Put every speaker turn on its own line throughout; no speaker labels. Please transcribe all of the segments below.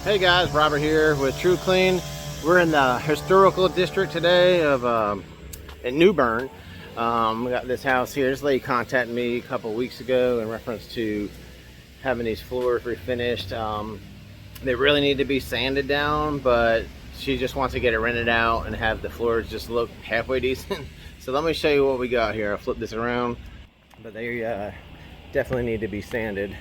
Hey guys, Robert here with True Clean. We're in the historical district today of in New Bern. We got this house here. This lady contacted me a couple weeks ago in reference to having these floors refinished. They really need to be sanded down, but she just wants to get it rented out and have the floors just look halfway decent. So let me show you what we got here. I'll flip this around, but they definitely need to be sanded.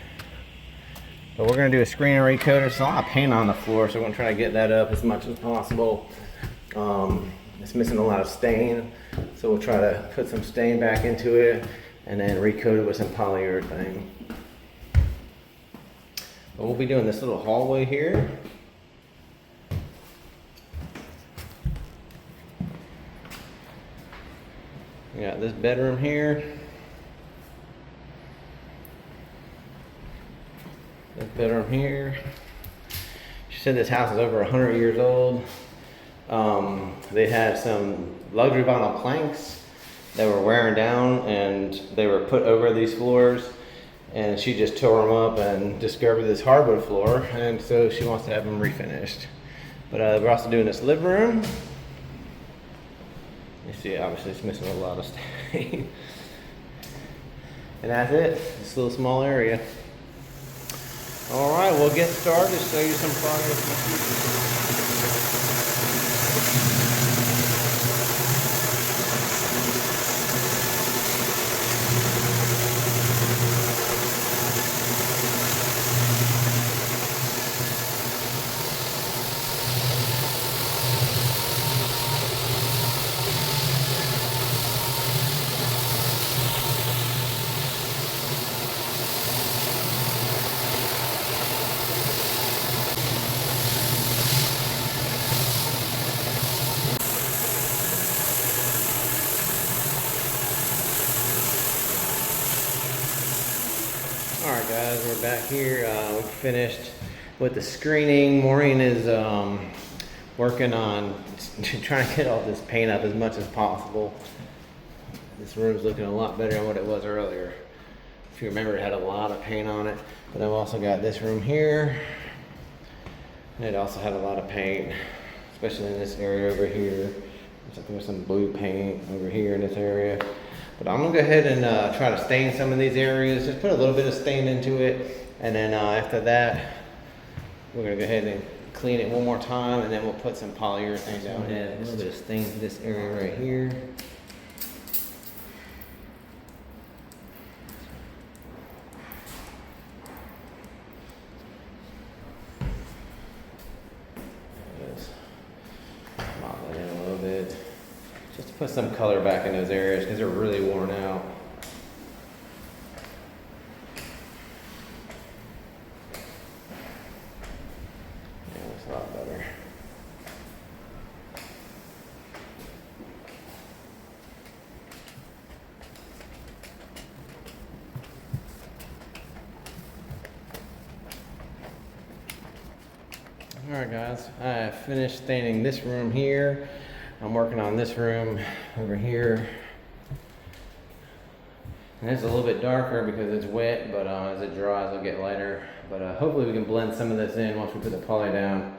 But we're going to do a screen and recoat. There's a lot of paint on the floor, so we're going to try to get that up as much as possible. It's missing a lot of stain, so we'll try to put some stain back into it and then recoat it with some polyurethane. But we'll be doing this little hallway here. We got this bedroom here. This bedroom here. She said this house is over 100 years old. They had some luxury vinyl planks that were wearing down and they were put over these floors, and she just tore them up and discovered this hardwood floor, and so she wants to have them refinished. But we're also doing this living room. You see, obviously it's missing a lot of stain. And that's it, this little small area. All right, we'll get started, show you some progress. Alright guys, we're back here. We finished with the screening. Maureen is working on trying to get all this paint up as much as possible. This room's looking a lot better than what it was earlier. If you remember, it had a lot of paint on it. But I've also got this room here. And it also had a lot of paint, especially in this area over here. Looks like there's some blue paint over here in this area. But I'm gonna go ahead and try to stain some of these areas. Just put a little bit of stain into it, and then after that, we're gonna go ahead and clean it one more time, and then we'll put some polyurethane down. Add a little bit of stain to this area right here. Mop that in a little bit. Just to put some color back in those areas because they're really worn out. Yeah, looks a lot better. Alright guys, I finished staining this room here. I'm working on this room over here. And it's a little bit darker because it's wet, but as it dries, it'll get lighter. But hopefully we can blend some of this in once we put the poly down.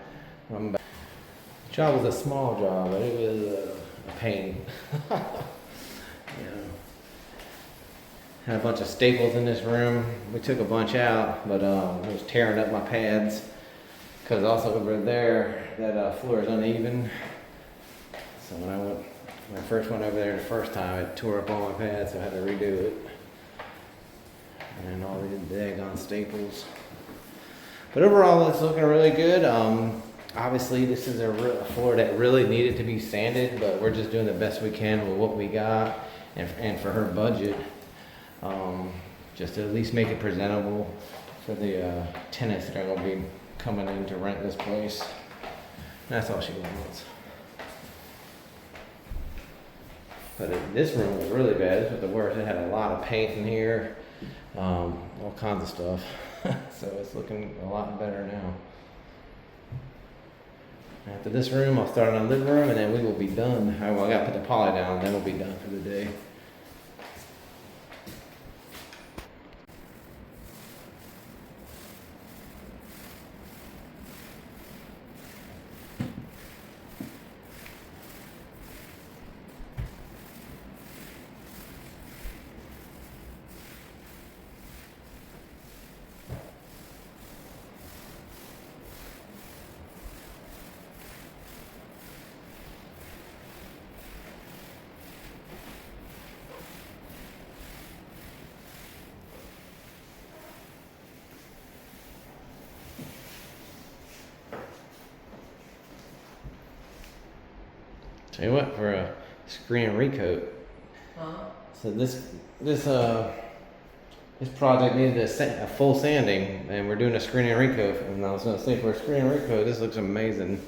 The job was a small job, but it was a pain. Had a bunch of staples in this room. We took a bunch out, but it was tearing up my pads. Because also over there, that floor is uneven. So when I first went over there the first time, I tore up all my pads, so I had to redo it. And all these daggone staples. But overall, it's looking really good. Obviously, this is a floor that really needed to be sanded, but we're just doing the best we can with what we got, and for her budget, just to at least make it presentable for the tenants that are going to be coming in to rent this place. That's all she wants. But this room was really bad. This was the worst. It had a lot of paint in here, all kinds of stuff. So it's looking a lot better now. After this room, I'll start on the living room, and then we will be done. Well, I got to put the poly down, and then we'll be done for the day. Tell you what, for a screen recoat. So this project needed a full sanding, and we're doing a screen and recoat. And I was gonna say, for a screen and recoat, this looks amazing.